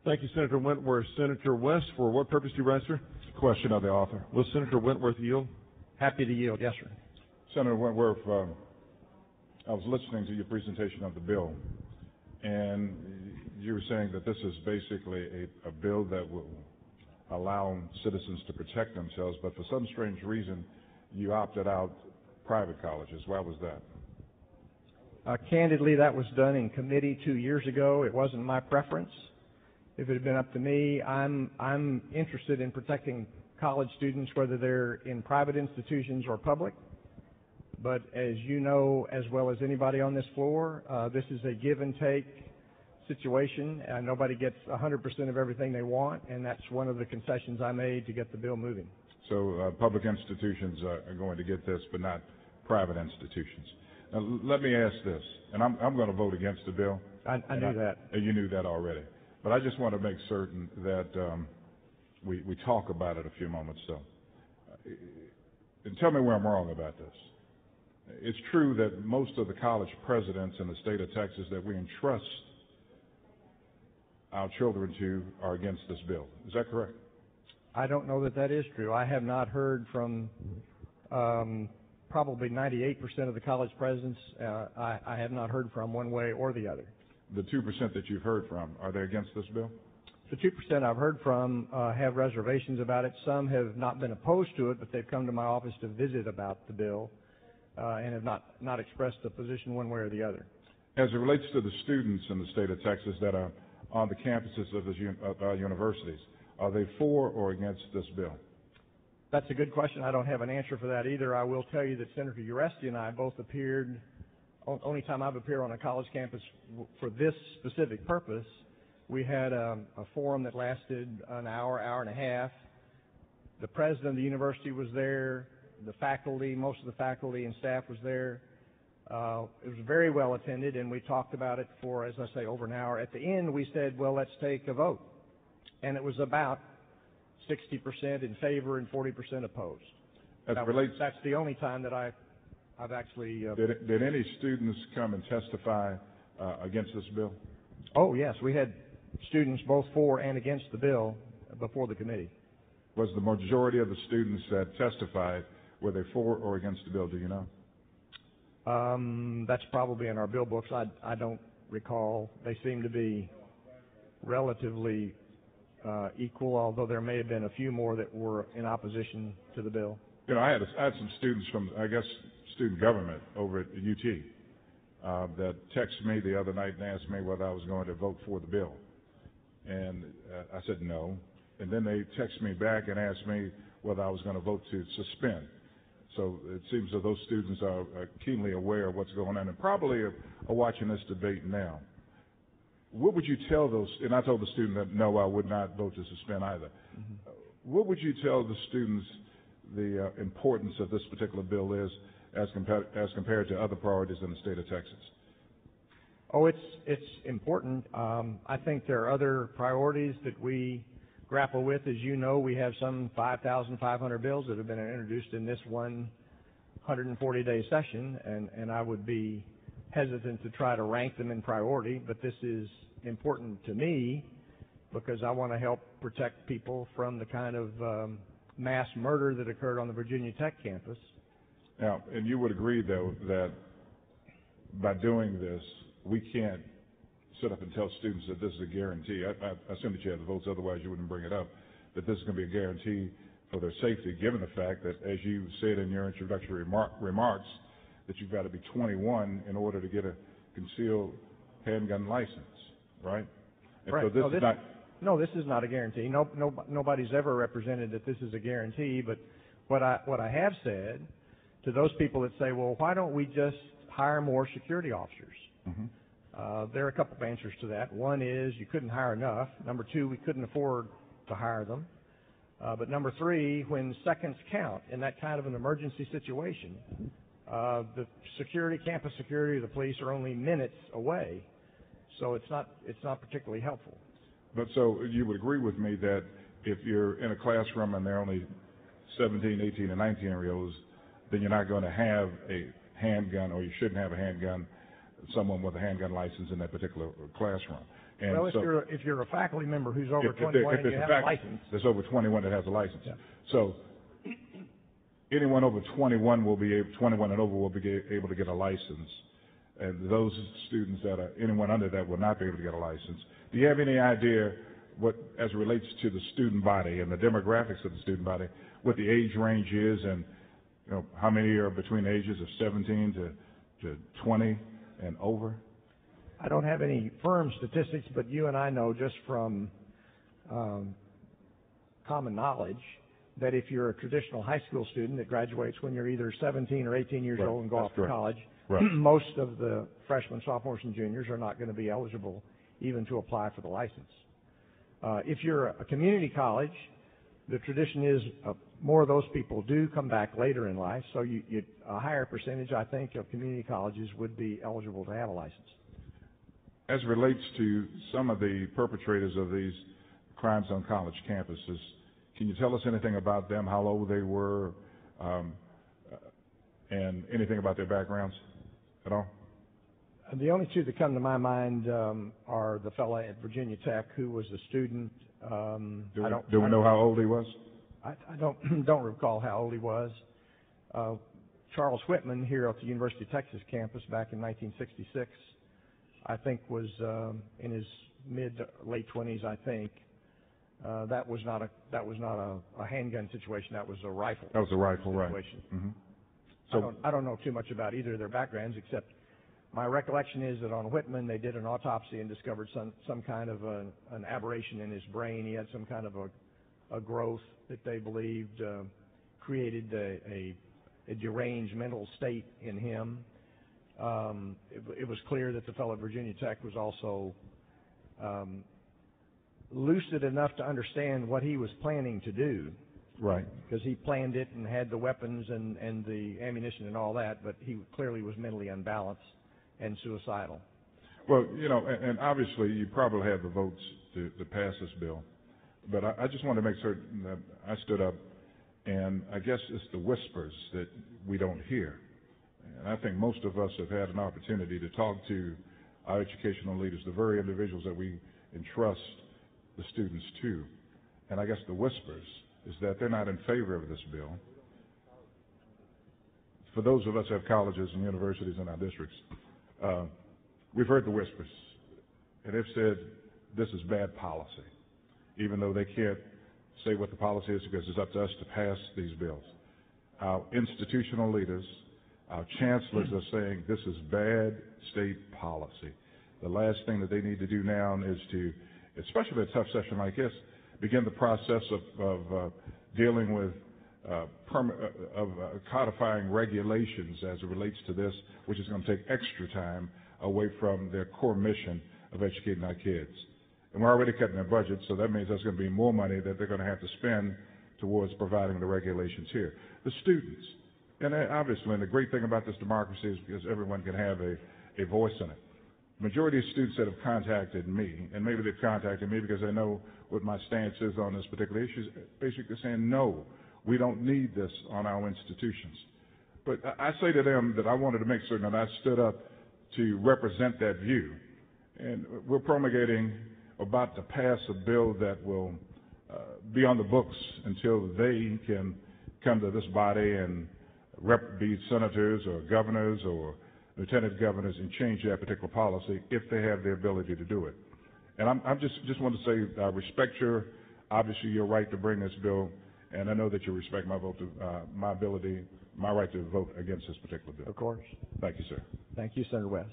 Thank you, Senator Wentworth. Senator West, for what purpose do you rise, sir? Question of the author. Will Senator Wentworth yield? Happy to yield, yes, sir. Senator Wentworth, I was listening to your presentation of the bill, and you were saying that this is basically a bill that will allow citizens to protect themselves, but for some strange reason, you opted out private colleges. Why was that? Candidly, that was done in committee 2 years ago. It wasn't my preference. If it had been up to me, I'm interested in protecting college students, whether they're in private institutions or public. But as you know, as well as anybody on this floor, this is a give and take situation. Nobody gets 100% of everything they want, and that's one of the concessions I made to get the bill moving. So public institutions are going to get this, but not private institutions. Now, let me ask this, and I'm going to vote against the bill. I knew that. You knew that already. But I just want to make certain that we talk about it a few moments. So, and tell me where I'm wrong about this. It's true that most of the college presidents in the state of Texas that we entrust our children to are against this bill. Is that correct? I don't know that that is true. I have not heard from probably 98% of the college presidents. I have not heard from one way or the other. The 2% that you've heard from, are they against this bill? The 2% I've heard from have reservations about it. Some have not been opposed to it, but they've come to my office to visit about the bill and have not expressed a position one way or the other. As it relates to the students in the state of Texas that are on the campuses of our universities, are they for or against this bill? That's a good question. I don't have an answer for that either. I will tell you that Senator Uresti and I both appeared, only time I've appeared on a college campus for this specific purpose. We had a forum that lasted an hour, hour and a half. The president of the university was there. The faculty, most of the faculty and staff was there. It was very well attended, and we talked about it for, as I say, over an hour. At the end, we said, well, let's take a vote. And it was about 60% in favor and 40% opposed. That's the only time that I've actually... Did any students come and testify against this bill? Oh, yes. We had students both for and against the bill before the committee. Was the majority of the students that testified, were they for or against the bill? Do you know? That's probably in our bill books. I don't recall. They seem to be relatively equal, although there may have been a few more that were in opposition to the bill. You know, I had some students from, I guess, student government over at UT that texted me the other night and asked me whether I was going to vote for the bill. And I said no. And then they texted me back and asked me whether I was going to vote to suspend. So it seems that those students are keenly aware of what's going on and probably are watching this debate now. What would you tell those, and I told the student that no, I would not vote to suspend either. Mm-hmm. What would you tell the students the importance of this particular bill is as compared to other priorities in the state of Texas? Oh, it's important. I think there are other priorities that we grapple with. As you know, we have some 5,500 bills that have been introduced in this 140-day session, and I would be hesitant to try to rank them in priority, but this is important to me because I want to help protect people from the kind of mass murder that occurred on the Virginia Tech campus. Now, and you would agree, though, that by doing this, we can't sit up and tell students that this is a guarantee. I assume that you have the votes, otherwise you wouldn't bring it up, that this is going to be a guarantee for their safety, given the fact that, as you said in your introductory remarks, that you've got to be 21 in order to get a concealed handgun license, right? And right. So this is not a guarantee. Nobody's ever represented that this is a guarantee, but what I have said to those people that say, well, why don't we just hire more security officers? Mm-hmm. There are a couple of answers to that. One is you couldn't hire enough. Number two, we couldn't afford to hire them. But number three, when seconds count in that kind of an emergency situation, the campus security, the police are only minutes away, so it's not particularly helpful. But so you would agree with me that if you're in a classroom and there are only 17, 18, and 19-year-olds, then you're not going to have a handgun, or you shouldn't have a handgun, someone with a handgun license in that particular classroom. And well, so if you're a faculty member who's over if 21 and it's you have a a fact license, there's over 21 that has a license. Yeah. So anyone over 21 and over will be able to get a license, and those students that are anyone under that will not be able to get a license. Do you have any idea what, as it relates to the student body and the demographics of the student body, what the age range is, and how many are between the ages of 17 to 20 and over? I don't have any firm statistics, but you and I know just from common knowledge that if you're a traditional high school student that graduates when you're either 17 or 18 years Right. old and go That's off to correct. college, Right. most of the freshmen, sophomores, and juniors are not going to be eligible even to apply for the license. If you're a community college, the tradition is more of those people do come back later in life, so a higher percentage, I think, of community colleges would be eligible to have a license. As it relates to some of the perpetrators of these crimes on college campuses, can you tell us anything about them, how old they were, and anything about their backgrounds at all? The only two that come to my mind are the fellow at Virginia Tech who was a student. Do we know how old he was? I don't recall how old he was. Charles Whitman here at the University of Texas campus back in 1966, I think was in his late 20s, I think. That was not a handgun situation. That was a rifle. That was a rifle, situation. Right? Mm-hmm. So I don't know too much about either of their backgrounds, except my recollection is that on Whitman they did an autopsy and discovered some kind of an aberration in his brain. He had some kind of a growth that they believed created a deranged mental state in him. It was clear that the fellow at Virginia Tech was also lucid enough to understand what he was planning to do. Right. Because he planned it and had the weapons and the ammunition and all that, but he clearly was mentally unbalanced and suicidal. Well, and obviously you probably have the votes to pass this bill, but I just want to make certain that I stood up, and I guess it's the whispers that we don't hear. And I think most of us have had an opportunity to talk to our educational leaders, the very individuals that we entrust the students to. And I guess the whispers is that they're not in favor of this bill. For those of us who have colleges and universities in our districts, we've heard the whispers, and they've said this is bad policy, even though they can't say what the policy is because it's up to us to pass these bills. Our institutional leaders, our chancellors are saying this is bad state policy. The last thing that they need to do now is to, especially a tough session like this, begin the process of dealing with codifying regulations as it relates to this, which is going to take extra time away from their core mission of educating our kids. And we're already cutting their budget, so that means there's going to be more money that they're going to have to spend towards providing the regulations here. The students, and obviously, and the great thing about this democracy is because everyone can have a voice in it. The majority of students that have contacted me, and maybe they've contacted me because they know what my stance is on this particular issue, is basically saying, no, we don't need this on our institutions. But I say to them that I wanted to make certain that I stood up to represent that view. And we're promulgating, about to pass a bill that will be on the books until they can come to this body and be senators or governors or lieutenant governors and change that particular policy if they have the ability to do it. And I'm just want to say I respect obviously your right to bring this bill, and I know that you respect my vote, my right to vote against this particular bill. Of course. Thank you, sir. Thank you, Senator West.